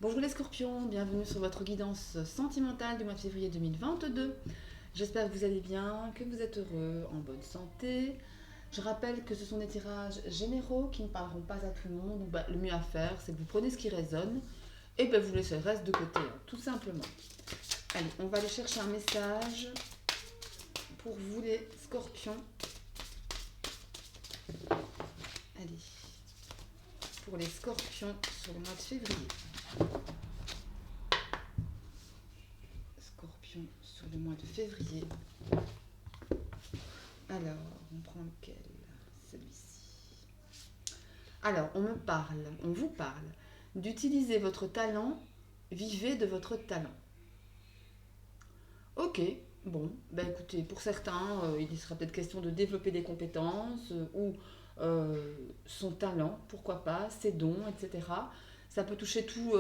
Bonjour les scorpions, bienvenue sur votre guidance sentimentale du mois de février 2022. J'espère que vous allez bien, que vous êtes heureux, en bonne santé. Je rappelle que ce sont des tirages généraux qui ne parleront pas à tout le monde. Donc le mieux à faire, c'est que vous prenez ce qui résonne et vous laissez le reste de côté, tout simplement. Allez, on va aller chercher un message pour vous les scorpions. Allez, pour les scorpions sur le mois de février. Scorpion sur le mois de février. Alors, on prend lequel? Celui-ci. Alors, on vous parle d'utiliser votre talent, vivez de votre talent. Ok, bon, écoutez, pour certains, il sera peut-être question de développer des compétences ou son talent, pourquoi pas, ses dons, etc. Ça peut toucher tout,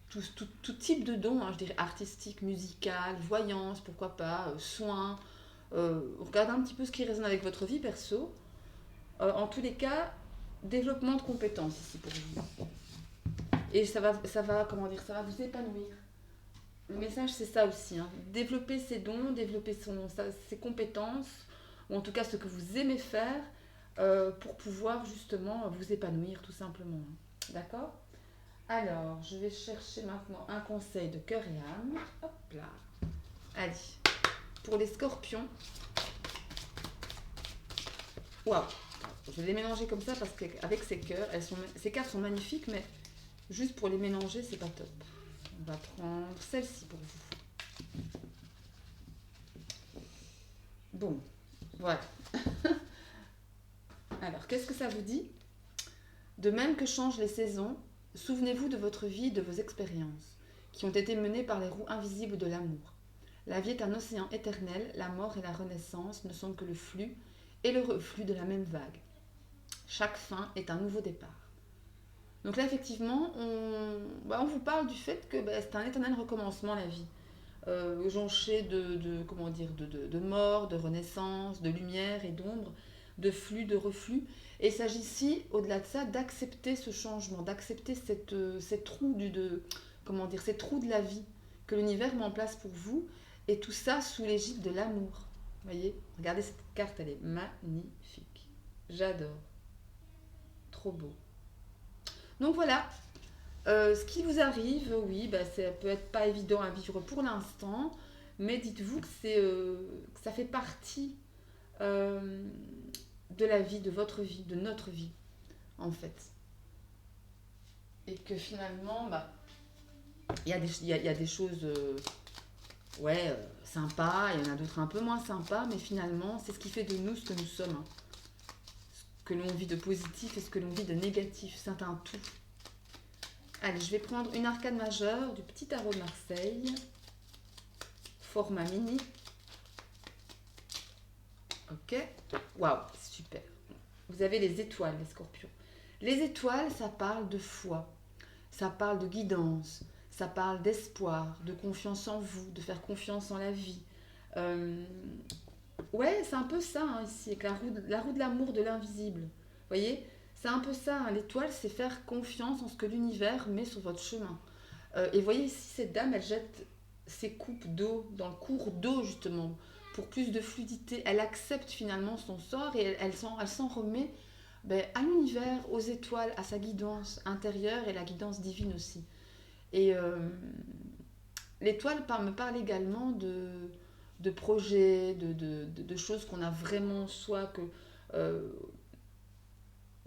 tout type de dons, je dirais artistique, musical, voyance, pourquoi pas, soins. Regardez un petit peu ce qui résonne avec votre vie perso. En tous les cas, développement de compétences ici pour vous. Et ça va vous épanouir. Le message, c'est ça aussi. Développer ses dons, développer ses compétences, ou en tout cas ce que vous aimez faire, pour pouvoir justement vous épanouir tout simplement. D'accord? Alors, je vais chercher maintenant un conseil de cœur et âme. Hop là. Allez. Pour les scorpions. Waouh. Je vais les mélanger comme ça parce qu'avec ces cœurs, ces cartes sont magnifiques, mais juste pour les mélanger, c'est pas top. On va prendre celle-ci pour vous. Bon, voilà. Alors, qu'est-ce que ça vous dit? De même que changent les saisons, souvenez-vous de votre vie et de vos expériences, qui ont été menées par les roues invisibles de l'amour. La vie est un océan éternel, la mort et la renaissance ne sont que le flux et le reflux de la même vague. Chaque fin est un nouveau départ. Donc là, effectivement, on vous parle du fait que c'est un éternel recommencement, la vie. Jonché de mort, de renaissance, de lumière et d'ombre, de flux, de reflux. Et il s'agit ici, au-delà de ça, d'accepter ce changement, d'accepter cette roue cette roue de la vie que l'univers met en place pour vous, et tout ça sous l'égide de l'amour. Vous voyez, regardez cette carte, elle est magnifique. J'adore. Trop beau. Donc voilà, ce qui vous arrive, oui, ça peut être pas évident à vivre pour l'instant, mais dites-vous que ça fait partie de la vie, de votre vie, de notre vie, en fait. Et que finalement, il y a des choses sympas, il y en a d'autres un peu moins sympas, mais finalement, c'est ce qui fait de nous ce que nous sommes. Ce que l'on vit de positif et ce que l'on vit de négatif, c'est un tout. Allez, je vais prendre une arcane majeure du petit tarot de Marseille, format mini. Ok, waouh, super. Vous avez les étoiles, les scorpions. Les étoiles, ça parle de foi, ça parle de guidance, ça parle d'espoir, de confiance en vous, de faire confiance en la vie. Ouais, c'est un peu ça ici, avec la roue de l'amour de l'invisible. Vous voyez, c'est un peu ça. L'étoile, c'est faire confiance en ce que l'univers met sur votre chemin. Et vous voyez ici, cette dame, elle jette ses coupes d'eau dans le cours d'eau, justement, pour plus de fluidité. Elle accepte finalement son sort et elle s'en remet à l'univers, aux étoiles, à sa guidance intérieure et la guidance divine aussi. Et l'étoile me parle également de projets, de choses qu'on a vraiment, soit que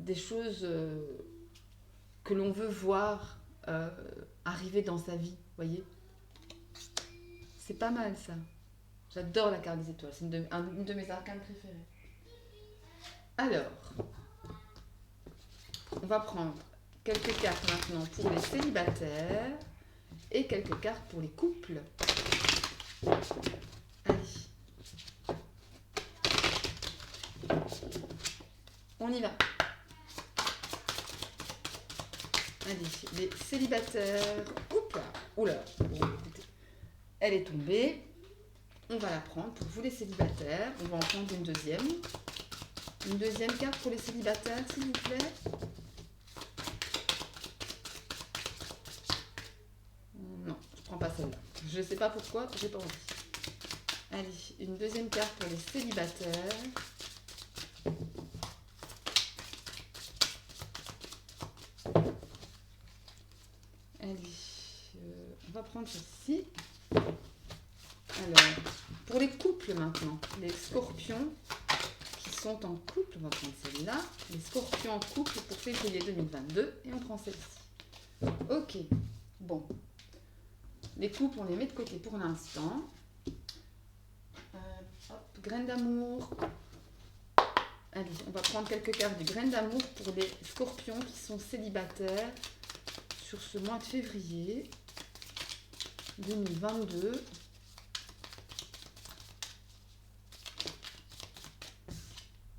des choses que l'on veut voir arriver dans sa vie, voyez. C'est pas mal ça. J'adore la carte des étoiles, c'est une de mes arcanes préférées. Alors, on va prendre quelques cartes maintenant pour les célibataires et quelques cartes pour les couples. Allez. On y va. Allez, les célibataires. Oups, oula, écoutez. Elle est tombée. On va la prendre pour vous les célibataires. On va en prendre une deuxième. Une deuxième carte pour les célibataires, s'il vous plaît. celle-là. Je sais pas pourquoi, j'ai pas envie. Allez, une deuxième carte pour les célibataires. Allez, on va prendre ceci. Alors, pour les couples maintenant, les scorpions qui sont en couple, on va prendre celle-là. Les scorpions en couple pour février 2022 et on prend celle-ci. Ok, bon. Les couples, on les met de côté pour l'instant. Hop, graines d'amour. Allez, on va prendre quelques cartes de graines d'amour pour les scorpions qui sont célibataires sur ce mois de février 2022.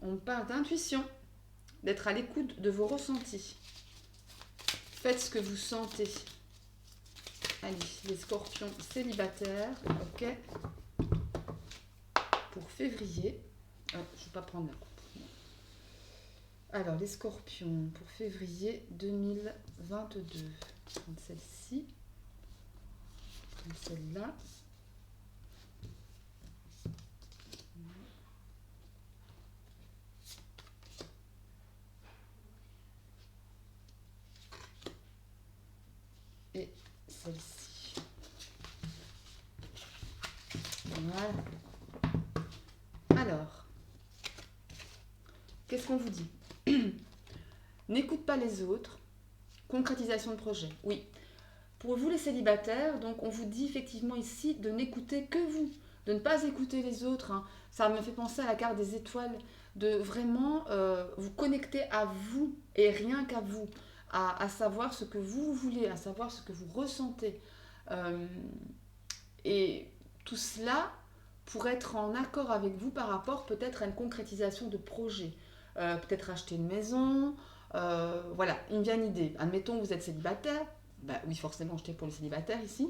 On parle d'intuition, d'être à l'écoute de vos ressentis. Faites ce que vous sentez. Allez, les scorpions célibataires, ok. Pour février, je ne vais pas prendre la coupe. Alors, les scorpions pour février 2022. Je vais prendre celle-ci. Je vais prendre celle-là. Et celle-ci. Voilà. Alors, qu'est-ce qu'on vous dit? N'écoute pas les autres. Concrétisation de projet. Oui. Pour vous les célibataires, donc on vous dit effectivement ici de n'écouter que vous, de ne pas écouter les autres. Hein. Ça me fait penser à la carte des étoiles, de vraiment vous connecter à vous et rien qu'à vous, à savoir ce que vous voulez, à savoir ce que vous ressentez. Et tout cela pour être en accord avec vous par rapport peut-être à une concrétisation de projet. Peut-être acheter une maison, voilà, il me vient une idée. Admettons, vous êtes célibataire, bah oui, forcément, j'étais pour les célibataires ici.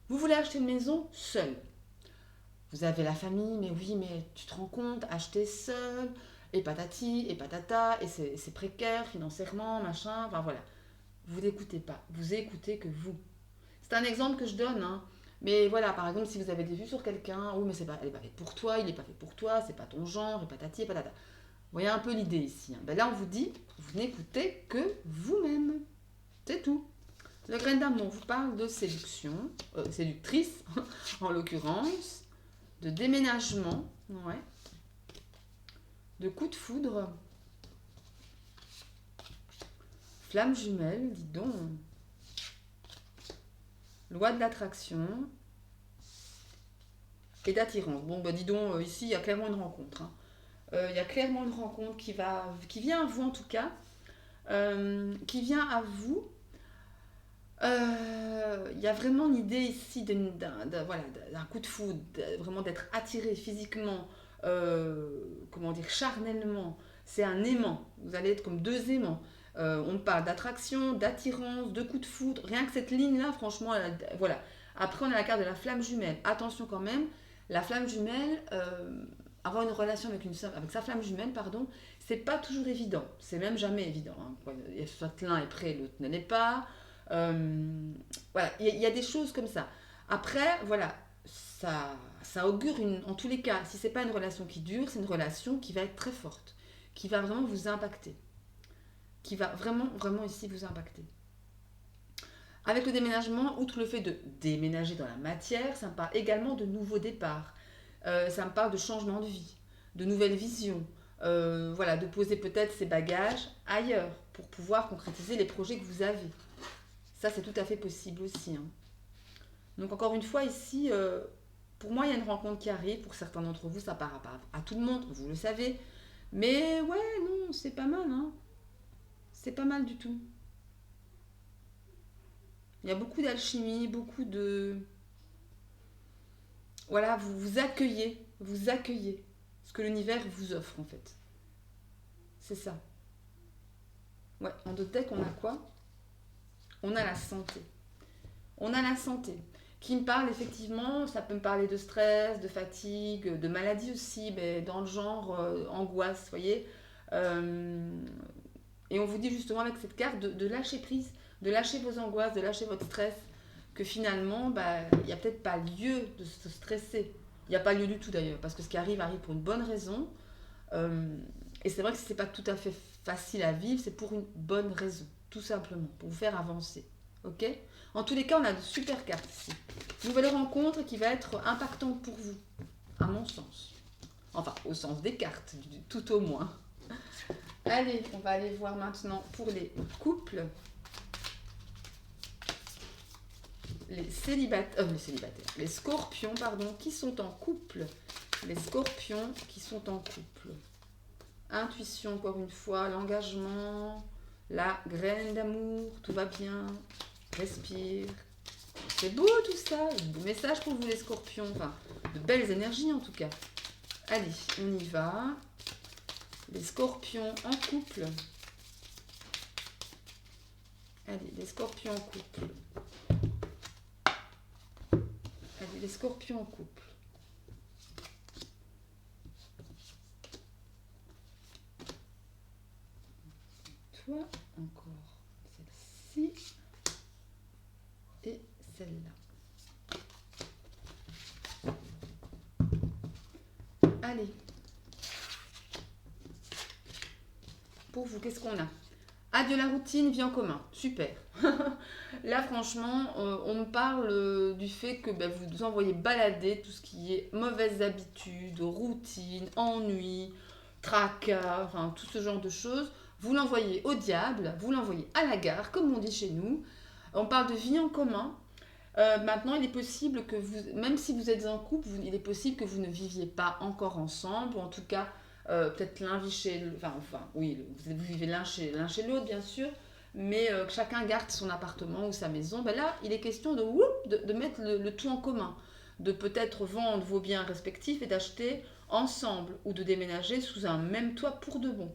Vous voulez acheter une maison seul. Vous avez la famille, mais oui, mais tu te rends compte, acheter seul, et patati, et patata, et c'est précaire financièrement, machin, enfin voilà. Vous n'écoutez pas, vous écoutez que vous. C'est un exemple que je donne, hein. Mais voilà, par exemple, si vous avez des vues sur quelqu'un, oui, mais elle n'est pas faite pour toi, il n'est pas fait pour toi, c'est pas ton genre, et patati, et patata. Vous voyez un peu l'idée ici. Hein. Ben là, on vous dit, vous n'écoutez que vous-même. C'est tout. Le grain d'amour vous parle de séduction, séductrice en l'occurrence, de déménagement, ouais, de coup de foudre, flamme jumelle, dis donc, loi de l'attraction et d'attirance. Bon, bah dis donc, ici, il y a clairement une rencontre. Hein. Il y a clairement une rencontre qui vient à vous en tout cas, qui vient à vous. Il y a vraiment l'idée ici d'un coup de foudre, vraiment d'être attiré physiquement, comment dire, charnellement. C'est un aimant, vous allez être comme deux aimants. On parle d'attraction, d'attirance, de coup de foudre. Rien que cette ligne-là, franchement, voilà. Après, on a la carte de la flamme jumelle. Attention quand même, la flamme jumelle, avoir une relation avec sa flamme jumelle, pardon, c'est pas toujours évident. C'est même jamais évident. Hein. Soit l'un est prêt, l'autre ne l'est pas. Voilà, il y a des choses comme ça. Après, voilà, ça augure en tous les cas, si c'est pas une relation qui dure, c'est une relation qui va être très forte, qui va vraiment vous impacter, qui va vraiment, vraiment ici vous impacter. Avec le déménagement, outre le fait de déménager dans la matière, ça me parle également de nouveaux départs. Ça me parle de changement de vie, de nouvelles visions. Voilà, de poser peut-être ses bagages ailleurs pour pouvoir concrétiser les projets que vous avez. Ça, c'est tout à fait possible aussi. Hein. Donc, encore une fois, ici, pour moi, il y a une rencontre qui arrive. Pour certains d'entre vous, ça ne part pas à tout le monde, vous le savez. Mais ouais, non, c'est pas mal. Hein. C'est pas mal du tout. Il y a beaucoup d'alchimie, beaucoup de... Voilà, vous accueillez ce que l'univers vous offre, en fait. C'est ça. Ouais, en deux decks, on a quoi? On a la santé. On a la santé qui me parle effectivement, ça peut me parler de stress, de fatigue, de maladie aussi, mais dans le genre angoisse, vous voyez. Et on vous dit justement avec cette carte de lâcher prise, de lâcher vos angoisses, de lâcher votre stress, que finalement, il n'y a peut-être pas lieu de se stresser. Il n'y a pas lieu du tout d'ailleurs, parce que ce qui arrive arrive pour une bonne raison. Et c'est vrai que ce n'est pas tout à fait facile à vivre, c'est pour une bonne raison, tout simplement, pour vous faire avancer. Ok? En tous les cas, on a de super cartes ici. Nouvelle rencontre qui va être impactante pour vous, à mon sens. Enfin, au sens des cartes, tout au moins. Allez, on va aller voir maintenant pour les couples. Les célibataires, les scorpions, pardon, qui sont en couple. Les scorpions qui sont en couple. Intuition, encore une fois, l'engagement, la graine d'amour, tout va bien, respire. C'est beau tout ça, des messages pour vous les scorpions, enfin, de belles énergies en tout cas. Allez, on y va. Les scorpions en couple. Allez, les scorpions en couple. Allez, les scorpions en couple. Toi, encore celle-ci et celle-là. Allez. Pour vous, qu'est-ce qu'on a? Adieu la routine, vie en commun. Super. Là, franchement, on me parle du fait que vous envoyez balader tout ce qui est mauvaises habitudes, routine, ennui, tracas, enfin tout ce genre de choses. Vous l'envoyez au diable, vous l'envoyez à la gare, comme on dit chez nous. On parle de vie en commun. Maintenant, il est possible que vous, même si vous êtes en couple, il est possible que vous ne viviez pas encore ensemble, ou en tout cas, peut-être l'un vit chez... oui, vous vivez l'un chez l'autre, bien sûr, mais que chacun garde son appartement ou sa maison. Là, il est question de mettre le tout en commun, de peut-être vendre vos biens respectifs et d'acheter ensemble, ou de déménager sous un même toit pour de bon.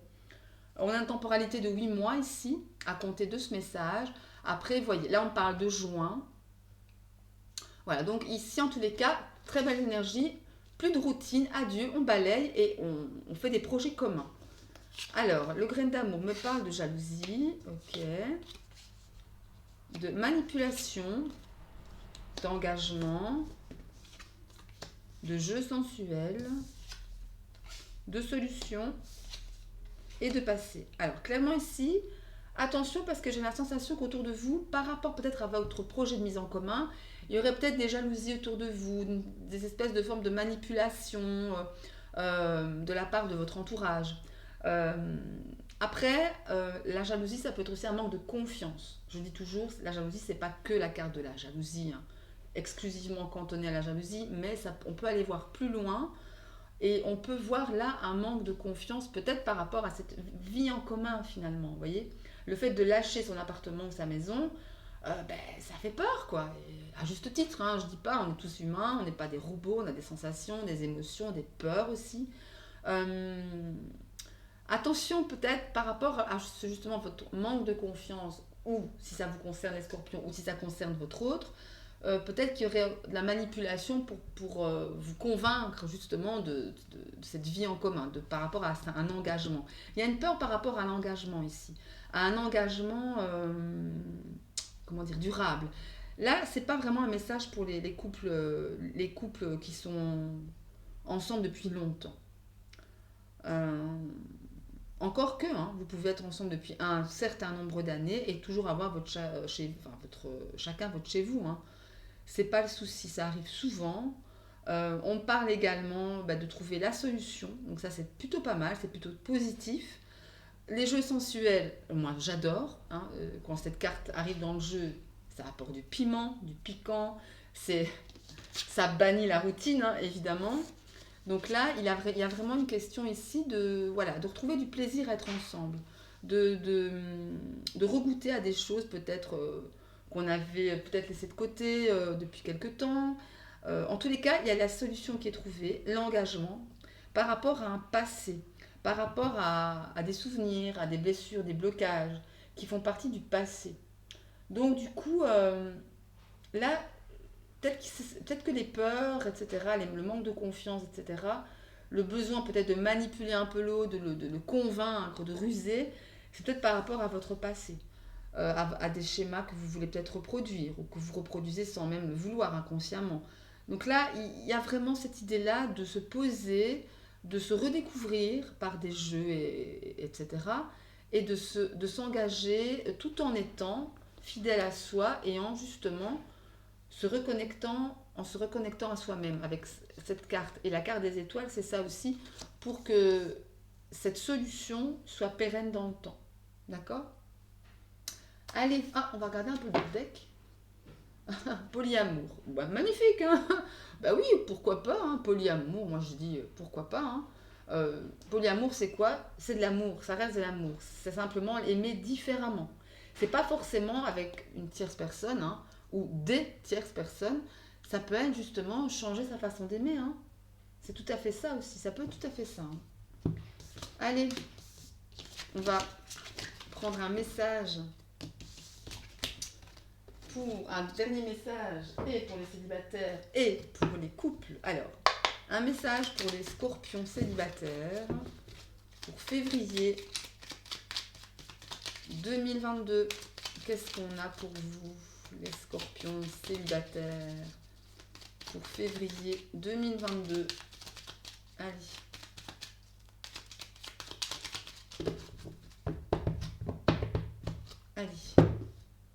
On a une temporalité de 8 mois ici, à compter de ce message. Après, voyez, là, on parle de juin. Voilà, donc ici, en tous les cas, très belle énergie, plus de routine, adieu, on balaye et on fait des projets communs. Alors, le grain d'amour me parle de jalousie, ok, de manipulation, d'engagement, de jeu sensuel, de solution et de passé. Alors, clairement ici, attention parce que j'ai la sensation qu'autour de vous, par rapport peut-être à votre projet de mise en commun, il y aurait peut-être des jalousies autour de vous, des espèces de formes de manipulation de la part de votre entourage. Après, la jalousie, ça peut être aussi un manque de confiance. Je dis toujours, la jalousie, c'est pas que la carte de la jalousie, hein, exclusivement cantonnée à la jalousie, mais ça, on peut aller voir plus loin et on peut voir là un manque de confiance, peut-être par rapport à cette vie en commun finalement, vous voyez. Le fait de lâcher son appartement ou sa maison, ça fait peur, quoi. Et à juste titre, hein, je dis pas, on est tous humains, on n'est pas des robots, on a des sensations, des émotions, des peurs aussi. Attention peut-être par rapport à justement votre manque de confiance, ou si ça vous concerne les scorpions, ou si ça concerne votre autre, peut-être qu'il y aurait de la manipulation pour vous convaincre justement de cette vie en commun, par rapport à un engagement. Il y a une peur par rapport à l'engagement ici, à un engagement comment dire, durable. Là, c'est pas vraiment un message pour les couples qui sont ensemble depuis longtemps. Encore que, hein, vous pouvez être ensemble depuis un certain nombre d'années et toujours avoir chacun votre chez vous. Hein. C'est pas le souci, ça arrive souvent. On parle également de trouver la solution, donc ça c'est plutôt pas mal, c'est plutôt positif. Les jeux sensuels, moi j'adore, hein, quand cette carte arrive dans le jeu, ça apporte du piment, du piquant, ça bannit la routine, hein, évidemment. Donc là, il y a vraiment une question ici de retrouver du plaisir à être ensemble, de regoûter à des choses peut-être qu'on avait peut-être laissées de côté depuis quelque temps. En tous les cas, il y a la solution qui est trouvée, l'engagement, par rapport à un passé, par rapport à des souvenirs, à des blessures, des blocages qui font partie du passé. Donc du coup, là, peut-être que les peurs, etc., le manque de confiance, etc., le besoin peut-être de manipuler un peu l'autre, de le convaincre, de ruser, c'est peut-être par rapport à votre passé. à des schémas que vous voulez peut-être reproduire ou que vous reproduisez sans même le vouloir inconsciemment. Donc là, il y a vraiment cette idée-là de se poser, de se redécouvrir par des jeux, etc. Et de s'engager tout en étant fidèle à soi et en justement en se reconnectant à soi-même avec cette carte. Et la carte des étoiles, c'est ça aussi, pour que cette solution soit pérenne dans le temps. D'accord? Allez, on va regarder un peu le deck. Polyamour. Bah, magnifique, hein. Bah oui, pourquoi pas, hein. Polyamour, moi je dis pourquoi pas, hein. Polyamour, c'est quoi? C'est de l'amour, ça reste de l'amour. C'est simplement aimer différemment. C'est pas forcément avec une tierce personne, hein, ou des tierces personnes. Ça peut être justement changer sa façon d'aimer, hein. C'est tout à fait ça aussi, ça peut être tout à fait ça, hein. Allez, on va prendre un message pour un dernier message et pour les célibataires et pour les couples. Alors, un message pour les scorpions célibataires pour février 2022. Qu'est-ce qu'on a pour vous, les scorpions célibataires, pour février 2022? Allez. Allez.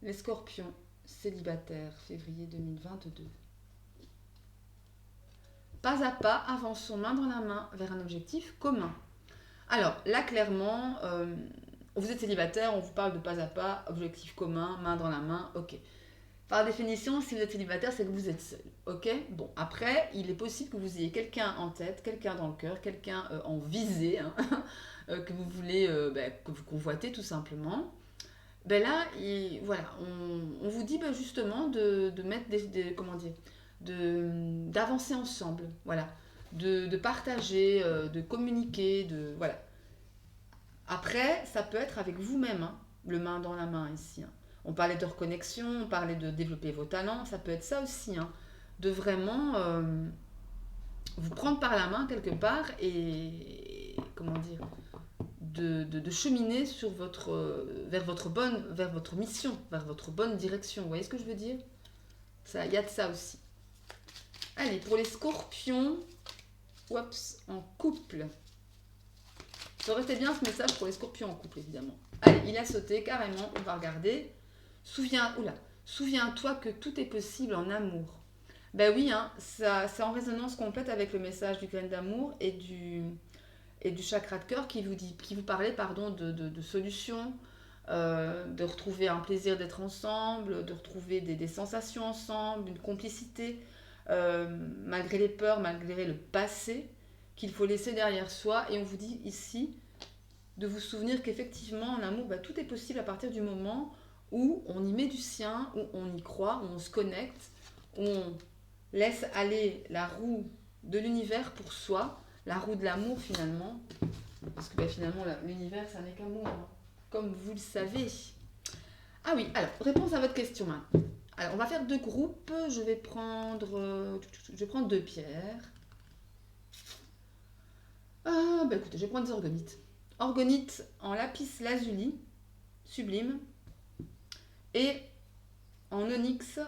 Les scorpions célibataires, février 2022. Pas à pas, avançons main dans la main vers un objectif commun. Alors là, clairement, vous êtes célibataire, on vous parle de pas à pas, objectif commun, main dans la main, ok. Par définition, si vous êtes célibataire, c'est que vous êtes seul, ok? Bon, après, il est possible que vous ayez quelqu'un en tête, quelqu'un dans le cœur, quelqu'un en visée, hein, que vous voulez, que vous convoitez tout simplement. Ben là, voilà, on vous dit justement de mettre comment dire, d'avancer ensemble, voilà, de partager, de communiquer, voilà. Après, ça peut être avec vous-même, hein, le main dans la main ici, hein. On parlait de reconnexion, on parlait de développer vos talents, ça peut être ça aussi, hein, de vraiment vous prendre par la main quelque part et comment dire, de cheminer vers votre mission, vers votre bonne direction. Vous voyez ce que je veux dire? Il y a de ça aussi. Allez, pour les scorpions, en couple. Ça aurait été bien ce message pour les scorpions en couple, évidemment. Allez, il a sauté carrément, on va regarder. Souviens-toi que tout est possible en amour. Ben oui, hein, c'est en résonance complète avec le message du grain d'amour et du chakra de cœur qui vous parlait de solutions, de retrouver un plaisir d'être ensemble, de retrouver des sensations ensemble, une complicité, malgré les peurs, malgré le passé qu'il faut laisser derrière soi. Et on vous dit ici de vous souvenir qu'effectivement en amour, tout est possible à partir du moment où on y met du sien, où on y croit, où on se connecte, où on laisse aller la roue de l'univers pour soi, la roue de l'amour finalement, parce que finalement l'univers ça n'est qu'amour, hein, comme vous le savez. Ah oui, alors réponse à votre question maintenant. Alors on va faire deux groupes, je vais prendre deux pierres. Écoutez, je vais prendre des orgonites. Orgonite en lapis lazuli, sublime, et en onyx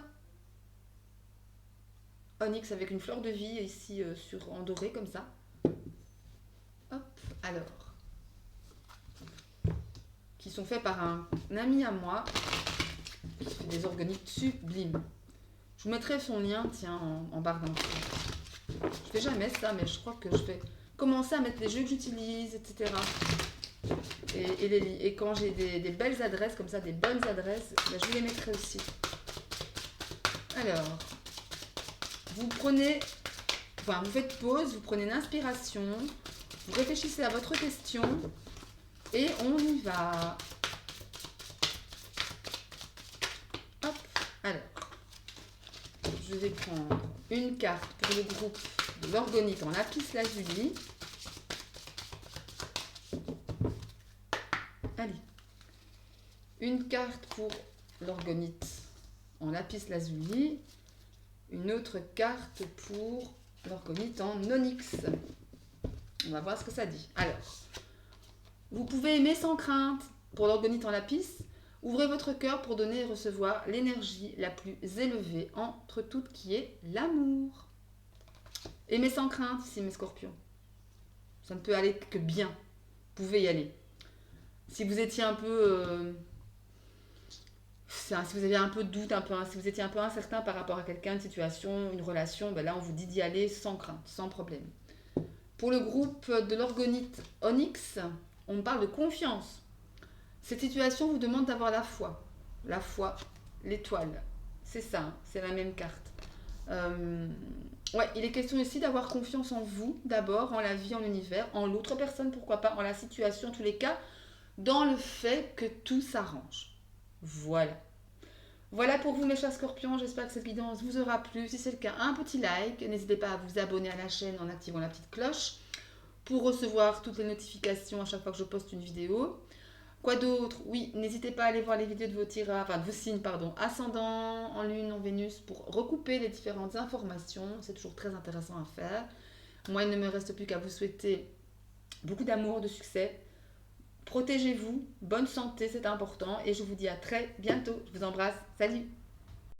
avec une fleur de vie ici en doré comme ça. Hop, alors, qui sont faits par un ami à moi, qui fait des orgonites sublimes. Je vous mettrai son lien, tiens, en barre d'infos. Je fais jamais ça, mais je crois que je vais commencer à mettre les jeux que j'utilise, etc. Et quand j'ai des belles adresses comme ça, des bonnes adresses, je vous les mettrai aussi. Alors, vous faites pause, vous prenez une inspiration, vous réfléchissez à votre question et on y va. Hop, alors, je vais prendre une carte pour le groupe de l'orgonite en lapis lazuli. Allez, une carte pour l'orgonite en lapis lazuli, une autre carte pour l'orgonite en onyx. On va voir ce que ça dit. Alors, vous pouvez aimer sans crainte pour l'orgonite en lapis, Ouvrez votre cœur pour donner et recevoir l'énergie la plus élevée entre toutes qui est l'amour. Aimez sans crainte ici mes scorpions. Ça ne peut aller que bien. Vous pouvez y aller. Si vous étiez un peu... si vous aviez un peu de doute, si vous étiez un peu incertain par rapport à quelqu'un, une situation, une relation, ben là on vous dit d'y aller sans crainte, sans problème. Pour le groupe de l'orgonite Onyx, on parle de confiance. Cette situation vous demande d'avoir la foi. La foi, l'étoile. C'est ça, hein, c'est la même carte. Ouais, il est question ici d'avoir confiance en vous, d'abord, en la vie, en l'univers, en l'autre personne, pourquoi pas, en la situation, en tous les cas, dans le fait que tout s'arrange. Voilà. Voilà pour vous mes chers scorpions, j'espère que cette guidance vous aura plu. Si c'est le cas, un petit like, n'hésitez pas à vous abonner à la chaîne en activant la petite cloche pour recevoir toutes les notifications à chaque fois que je poste une vidéo. Quoi d'autre? Oui, n'hésitez pas à aller voir les vidéos de vos tirages, enfin de vos signes, pardon, ascendant, en lune, en Vénus, pour recouper les différentes informations. C'est toujours très intéressant à faire. Moi, il ne me reste plus qu'à vous souhaiter beaucoup d'amour, de succès. Protégez-vous, bonne santé, c'est important. Et je vous dis à très bientôt. Je vous embrasse. Salut!